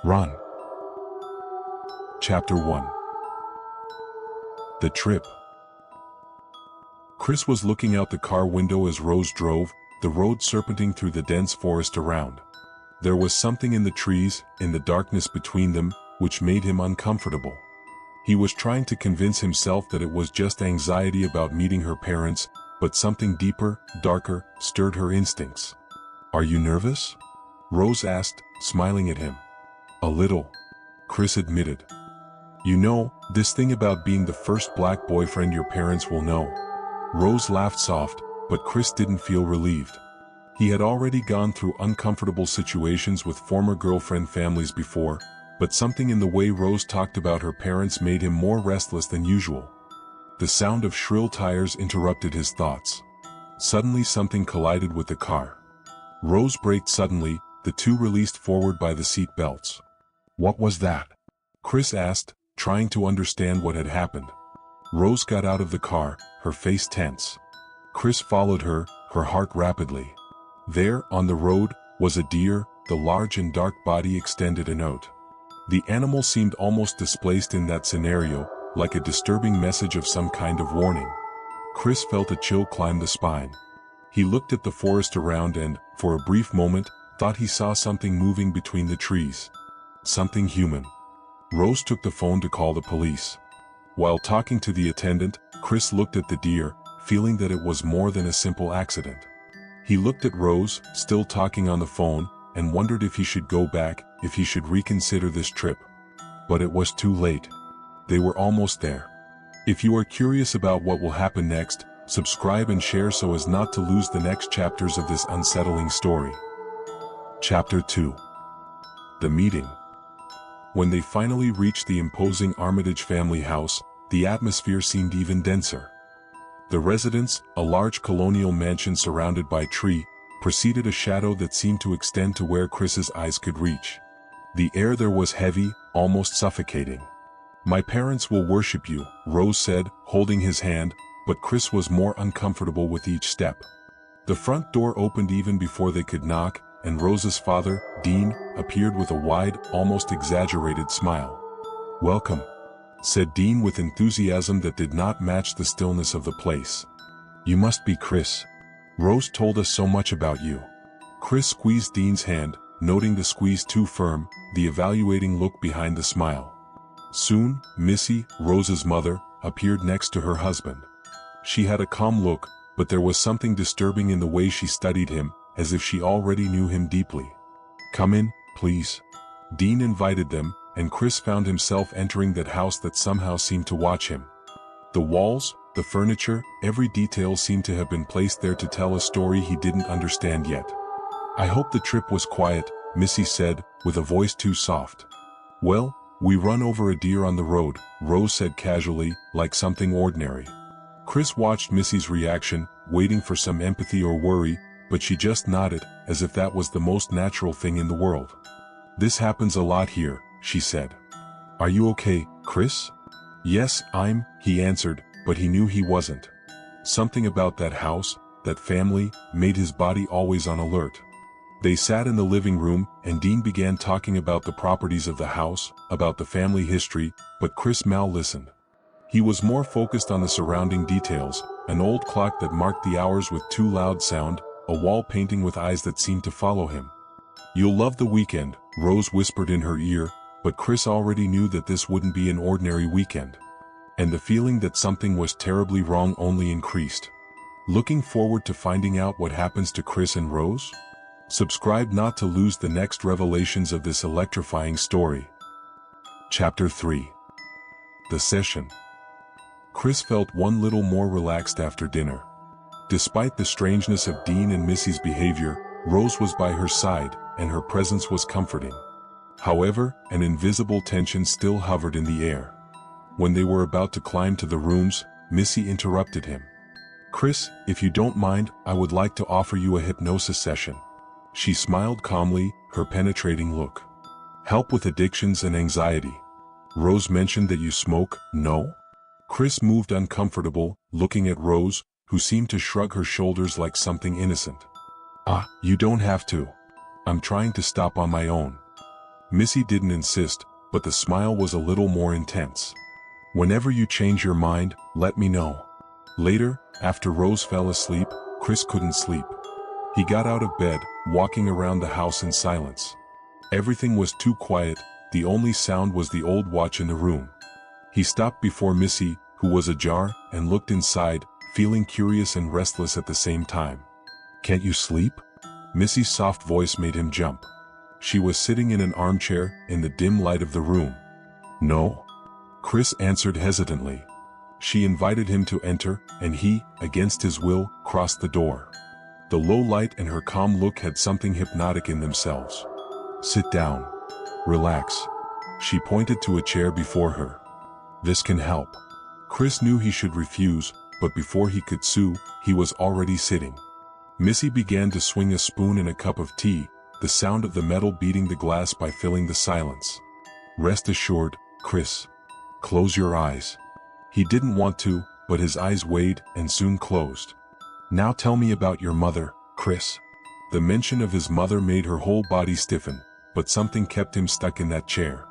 Run. Chapter 1. The Trip. Chris was looking out the car window as Rose drove, the road serpenting through the dense forest around. There was something in the trees, in the darkness between them, which made him uncomfortable. He was trying to convince himself that it was just anxiety about meeting her parents, but something deeper, darker, stirred her instincts. "Are you nervous?" Rose asked, smiling at him. "A little," Chris admitted. "You know, this thing about being the first black boyfriend your parents will know." Rose laughed soft, but Chris didn't feel relieved. He had already gone through uncomfortable situations with former girlfriend families before, but something in the way Rose talked about her parents made him more restless than usual. The sound of shrill tires interrupted his thoughts. Suddenly something collided with the car. Rose braked suddenly, the two released forward by the seat belts. "What was that?" Chris asked, trying to understand what had happened. Rose got out of the car, her face tense. Chris followed her, her heart rapidly. There, on the road, was a deer, the large and dark body extended a note. The animal seemed almost displaced in that scenario, like a disturbing message of some kind of warning. Chris felt a chill climb the spine. He looked at the forest around and, for a brief moment, thought he saw something moving between the trees. Something human. Rose took the phone to call the police. While talking to the attendant, Chris looked at the deer, feeling that it was more than a simple accident. He looked at Rose, still talking on the phone, and wondered if he should go back, if he should reconsider this trip. But it was too late. They were almost there. If you are curious about what will happen next, subscribe and share so as not to lose the next chapters of this unsettling story. Chapter 2. The Meeting. When they finally reached the imposing Armitage family house, the atmosphere seemed even denser. The residence, a large colonial mansion surrounded by tree, preceded a shadow that seemed to extend to where Chris's eyes could reach. The air there was heavy, almost suffocating. "My parents will worship you," Rose said, holding his hand, but Chris was more uncomfortable with each step. The front door opened even before they could knock, and Rose's father, Dean, appeared with a wide, almost exaggerated smile. "Welcome," said Dean with enthusiasm that did not match the stillness of the place. "You must be Chris. Rose told us so much about you." Chris squeezed Dean's hand, noting the squeeze too firm, the evaluating look behind the smile. Soon, Missy, Rose's mother, appeared next to her husband. She had a calm look, but there was something disturbing in the way she studied him, as if she already knew him deeply. "Come in, please." Dean invited them, and Chris found himself entering that house that somehow seemed to watch him. The walls, the furniture, every detail seemed to have been placed there to tell a story he didn't understand yet. "I hope the trip was quiet," Missy said, with a voice too soft. "Well, we run over a deer on the road," Rose said casually, like something ordinary. Chris watched Missy's reaction, waiting for some empathy or worry, but she just nodded, as if that was the most natural thing in the world. "This happens a lot here," she said. "Are you okay, Chris?" "Yes, he answered, but he knew he wasn't. Something about that house, that family, made his body always on alert. They sat in the living room, and Dean began talking about the properties of the house, about the family history, but Chris listened. He was more focused on the surrounding details, an old clock that marked the hours with too loud sound, a wall painting with eyes that seemed to follow him. "You'll love the weekend," Rose whispered in her ear, but Chris already knew that this wouldn't be an ordinary weekend. And the feeling that something was terribly wrong only increased. Looking forward to finding out what happens to Chris and Rose? Subscribe not to lose the next revelations of this electrifying story. Chapter 3. The Session. Chris felt one little more relaxed after dinner. Despite the strangeness of Dean and Missy's behavior, Rose was by her side, and her presence was comforting. However, an invisible tension still hovered in the air. When they were about to climb to the rooms, Missy interrupted him. "Chris, if you don't mind, I would like to offer you a hypnosis session." She smiled calmly, her penetrating look. "Help with addictions and anxiety." "Rose mentioned that you smoke, no?" Chris moved uncomfortable, looking at Rose, who seemed to shrug her shoulders like something innocent. "You don't have to. I'm trying to stop on my own." Missy didn't insist, but the smile was a little more intense. Whenever you change your mind, let me know. Later, after Rose fell asleep, Chris couldn't sleep. He got out of bed, walking around the house in silence. Everything was too quiet, the only sound was the old watch in the room. He stopped before Missy, who was ajar, and looked inside, feeling curious and restless at the same time. "Can't you sleep?" Missy's soft voice made him jump. She was sitting in an armchair, in the dim light of the room. "No?" Chris answered hesitantly. She invited him to enter, and he, against his will, crossed the door. The low light and her calm look had something hypnotic in themselves. "Sit down. Relax." She pointed to a chair before her. "This can help." Chris knew he should refuse, but before he could sue, he was already sitting. Missy began to swing a spoon in a cup of tea, the sound of the metal beating the glass by filling the silence. "Rest assured, Chris. Close your eyes." He didn't want to, but his eyes weighed and soon closed. "Now tell me about your mother, Chris." The mention of his mother made her whole body stiffen, but something kept him stuck in that chair.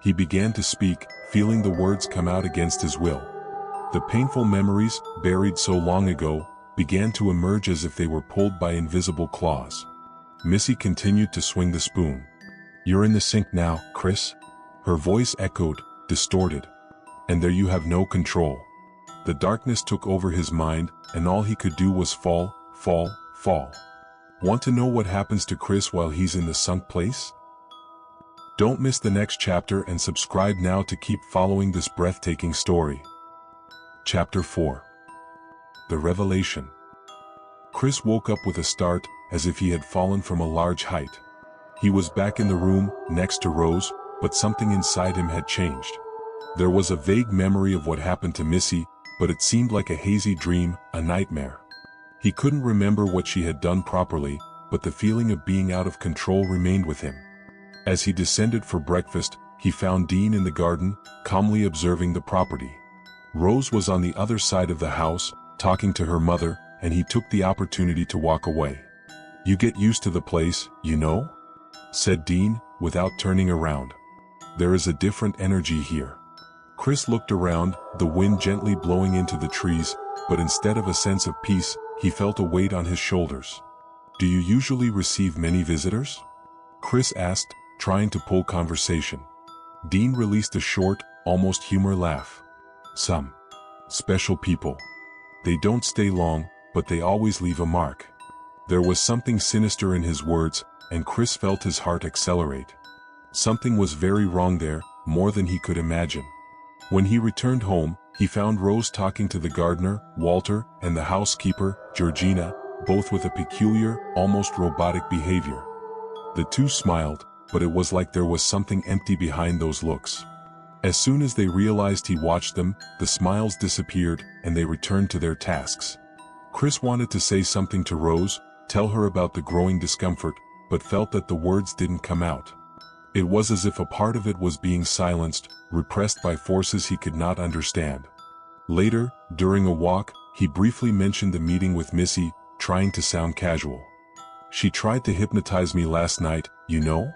He began to speak, feeling the words come out against his will. The painful memories, buried so long ago, began to emerge as if they were pulled by invisible claws. Missy continued to swing the spoon. "You're in the sink now, Chris." Her voice echoed, distorted. "And there you have no control." The darkness took over his mind, and all he could do was fall, fall, fall. Want to know what happens to Chris while he's in the sunk place? Don't miss the next chapter and subscribe now to keep following this breathtaking story. Chapter 4. The Revelation. Chris woke up with a start, as if he had fallen from a large height. He was back in the room, next to Rose, but something inside him had changed. There was a vague memory of what happened to Missy, but it seemed like a hazy dream, a nightmare. He couldn't remember what she had done properly, but the feeling of being out of control remained with him. As he descended for breakfast, he found Dean in the garden, calmly observing the property. Rose was on the other side of the house, talking to her mother, and he took the opportunity to walk away. "You get used to the place, you know?" said Dean, without turning around. "There is a different energy here." Chris looked around, the wind gently blowing into the trees, but instead of a sense of peace, he felt a weight on his shoulders. "Do you usually receive many visitors?" Chris asked, trying to pull conversation. Dean released a short, almost humor laugh. "Some special people. They don't stay long, but they always leave a mark." There was something sinister in his words, and Chris felt his heart accelerate. Something was very wrong there, more than he could imagine. When he returned home, he found Rose talking to the gardener, Walter, and the housekeeper, Georgina, both with a peculiar, almost robotic behavior. The two smiled, but it was like there was something empty behind those looks. As soon as they realized he watched them, the smiles disappeared, and they returned to their tasks. Chris wanted to say something to Rose, tell her about the growing discomfort, but felt that the words didn't come out. It was as if a part of it was being silenced, repressed by forces he could not understand. Later, during a walk, he briefly mentioned the meeting with Missy, trying to sound casual. "She tried to hypnotize me last night, you know?"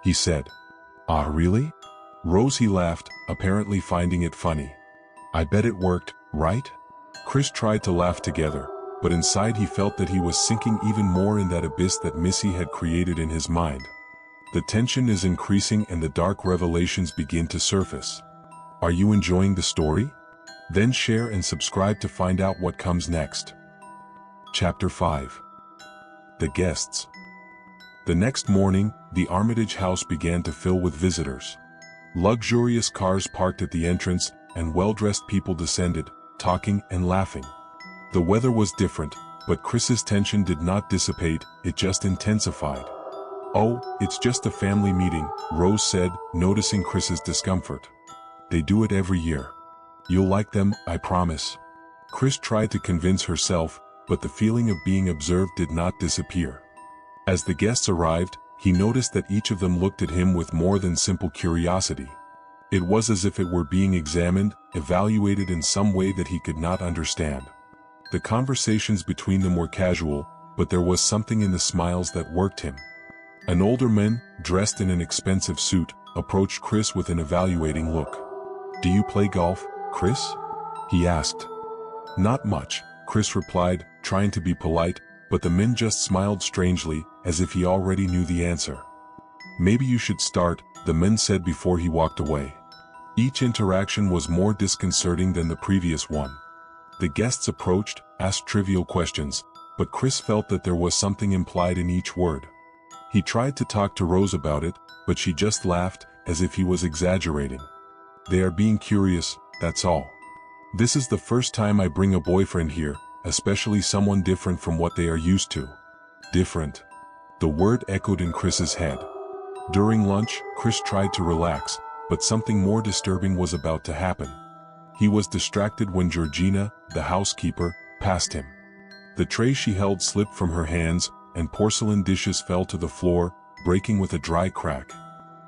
he said. "Ah, really?" Rose he laughed, apparently finding it funny. "I bet it worked, right?" Chris tried to laugh together, but inside he felt that he was sinking even more in that abyss that Missy had created in his mind. The tension is increasing and the dark revelations begin to surface. Are you enjoying the story? Then share and subscribe to find out what comes next. Chapter 5. The Guests. The next morning, the Armitage house began to fill with visitors. Luxurious cars parked at the entrance, and well-dressed people descended, talking and laughing. The weather was different, but Chris's tension did not dissipate, it just intensified. "Oh, it's just a family meeting," Rose said, noticing Chris's discomfort. "They do it every year. You'll like them, I promise." Chris tried to convince herself, but the feeling of being observed did not disappear. As the guests arrived, he noticed that each of them looked at him with more than simple curiosity. It was as if it were being examined, evaluated in some way that he could not understand. The conversations between them were casual, but there was something in the smiles that worked him. An older man, dressed in an expensive suit, approached Chris with an evaluating look. "Do you play golf, Chris?" he asked. "Not much," Chris replied, trying to be polite, but the man just smiled strangely, as if he already knew the answer. "Maybe you should start," the man said before he walked away. Each interaction was more disconcerting than the previous one. The guests approached, asked trivial questions, but Chris felt that there was something implied in each word. He tried to talk to Rose about it, but she just laughed, as if he was exaggerating. "They are being curious, that's all. This is the first time I bring a boyfriend here, especially someone different from what they are used to." Different. The word echoed in Chris's head. During lunch, Chris tried to relax, but something more disturbing was about to happen. He was distracted when Georgina, the housekeeper, passed him. The tray she held slipped from her hands, and porcelain dishes fell to the floor, breaking with a dry crack.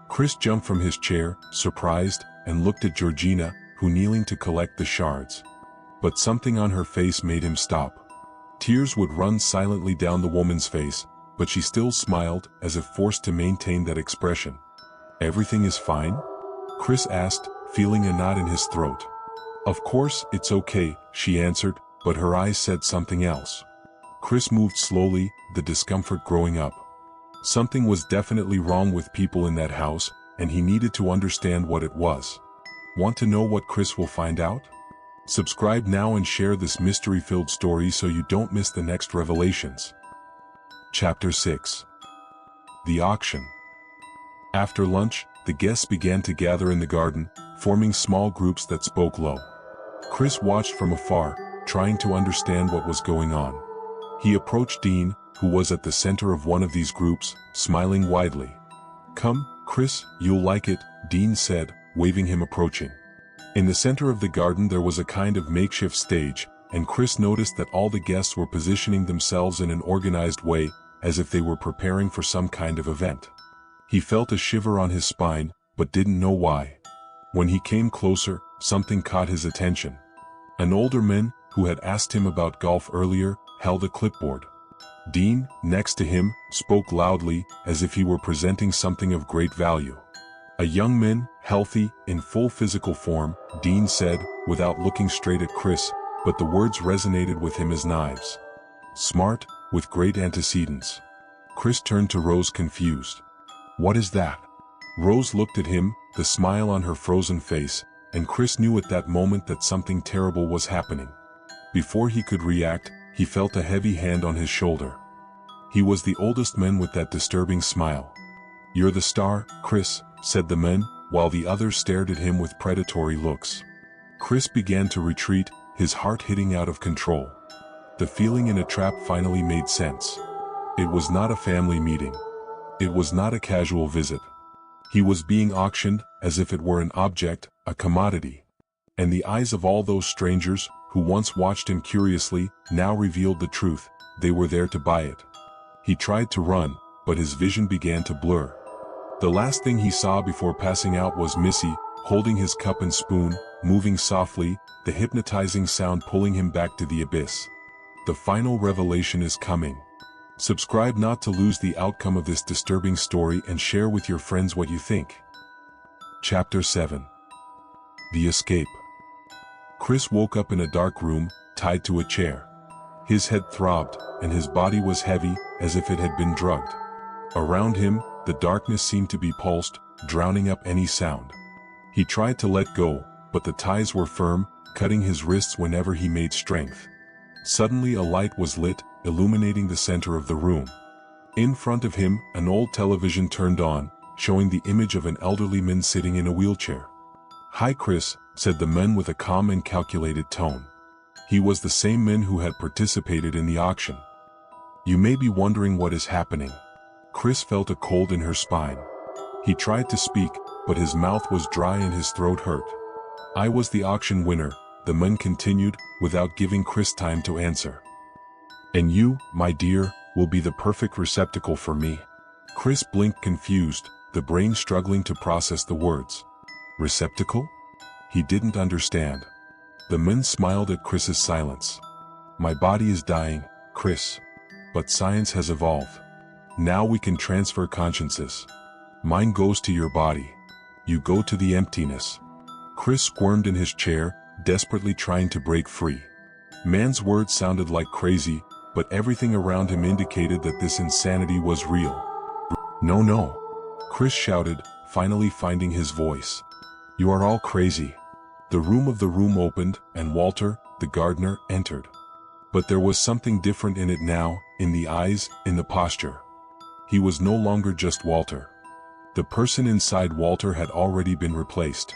Chris jumped from his chair, surprised, and looked at Georgina, who kneeling to collect the shards. But something on her face made him stop. Tears would run silently down the woman's face, but she still smiled, as if forced to maintain that expression. "Everything is fine?" Chris asked, feeling a knot in his throat. "Of course, it's okay," she answered, but her eyes said something else. Chris moved slowly, the discomfort growing up. Something was definitely wrong with people in that house, and he needed to understand what it was. Want to know what Chris will find out? Subscribe now and share this mystery-filled story so you don't miss the next revelations. Chapter 6. The Auction. After lunch, the guests began to gather in the garden, forming small groups that spoke low. Chris watched from afar, trying to understand what was going on. He approached Dean, who was at the center of one of these groups, smiling widely. "Come, Chris, you'll like it," Dean said, waving him approaching. In the center of the garden there was a kind of makeshift stage, and Chris noticed that all the guests were positioning themselves in an organized way, as if they were preparing for some kind of event. He felt a shiver on his spine, but didn't know why. When he came closer, something caught his attention. An older man, who had asked him about golf earlier, held a clipboard. Dean, next to him, spoke loudly, as if he were presenting something of great value. "A young man, healthy, in full physical form," Dean said, without looking straight at Chris, but the words resonated with him as knives. "Smart, with great antecedents." Chris turned to Rose confused. "What is that?" Rose looked at him, the smile on her frozen face, and Chris knew at that moment that something terrible was happening. Before he could react, he felt a heavy hand on his shoulder. He was the oldest man with that disturbing smile. "You're the star, Chris," said the man, while the others stared at him with predatory looks. Chris began to retreat, his heart hitting out of control. The feeling in a trap finally made sense. It was not a family meeting. It was not a casual visit. He was being auctioned, as if it were an object, a commodity. And the eyes of all those strangers, who once watched him curiously, now revealed the truth: they were there to buy it. He tried to run, but his vision began to blur. The last thing he saw before passing out was Missy, holding his cup and spoon, moving softly, the hypnotizing sound pulling him back to the abyss. The final revelation is coming. Subscribe not to lose the outcome of this disturbing story and share with your friends what you think. Chapter 7. The Escape. Chris woke up in a dark room, tied to a chair. His head throbbed, and his body was heavy, as if it had been drugged. Around him, the darkness seemed to be pulsed, drowning up any sound. He tried to let go, but the ties were firm, cutting his wrists whenever he made strength. Suddenly a light was lit, illuminating the center of the room. In front of him, an old television turned on, showing the image of an elderly man sitting in a wheelchair. "Hi Chris," said the man with a calm and calculated tone. He was the same man who had participated in the auction. "You may be wondering what is happening." Chris felt a cold in her spine. He tried to speak, but his mouth was dry and his throat hurt. "I was the auction winner," the man continued, without giving Chris time to answer. "And you, my dear, will be the perfect receptacle for me." Chris blinked confused, the brain struggling to process the words. Receptacle? He didn't understand. The man smiled at Chris's silence. "My body is dying, Chris. But science has evolved. Now we can transfer consciences. Mine goes to your body. You go to the emptiness. Chris squirmed in his chair, desperately trying to break free. Man's words sounded like crazy, but everything around him indicated that this insanity was real. No, no. Chris shouted, finally finding his voice. You are all crazy. The room opened, and Walter, the gardener, entered. But there was something different in it now, in the eyes, in the posture. He was no longer just Walter. The person inside Walter had already been replaced.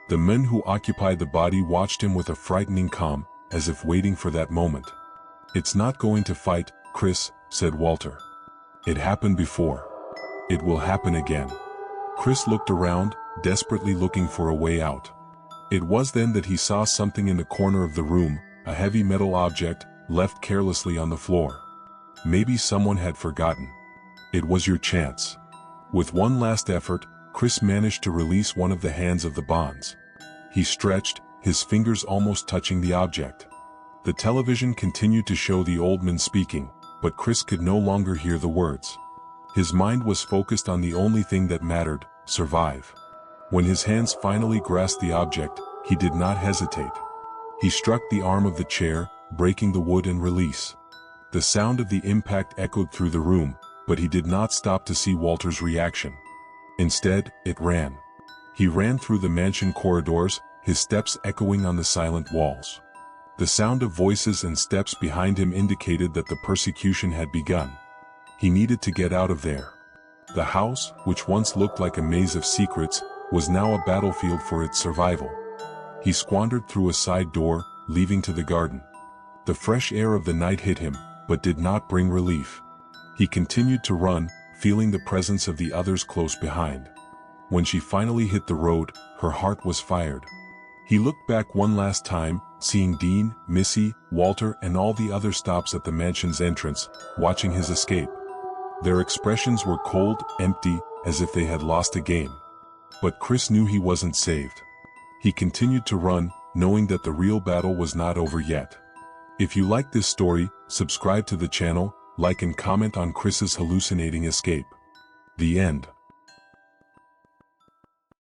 The men who occupied the body watched him with a frightening calm, as if waiting for that moment. It's not going to fight, Chris, said Walter. It happened before. It will happen again. Chris looked around, desperately looking for a way out. It was then that he saw something in the corner of the room, a heavy metal object, left carelessly on the floor. Maybe someone had forgotten. It was your chance. With one last effort, Chris managed to release one of the hands of the bonds. He stretched, his fingers almost touching the object. The television continued to show the old man speaking, but Chris could no longer hear the words. His mind was focused on the only thing that mattered, survive. When his hands finally grasped the object, he did not hesitate. He struck the arm of the chair, breaking the wood and release. The sound of the impact echoed through the room, but he did not stop to see Walter's reaction. Instead, it ran. He ran through the mansion corridors, his steps echoing on the silent walls. The sound of voices and steps behind him indicated that the persecution had begun. He needed to get out of there. The house, which once looked like a maze of secrets, was now a battlefield for its survival. He squandered through a side door, leaving to the garden. The fresh air of the night hit him, but did not bring relief. He continued to run, feeling the presence of the others close behind. When she finally hit the road, her heart was fired. He looked back one last time, seeing Dean, Missy, Walter and all the other stops at the mansion's entrance, watching his escape. Their expressions were cold, empty, as if they had lost a game. But Chris knew he wasn't saved. He continued to run, knowing that the real battle was not over yet. If you like this story, subscribe to the channel, like and comment on Chris's hallucinating escape. The end.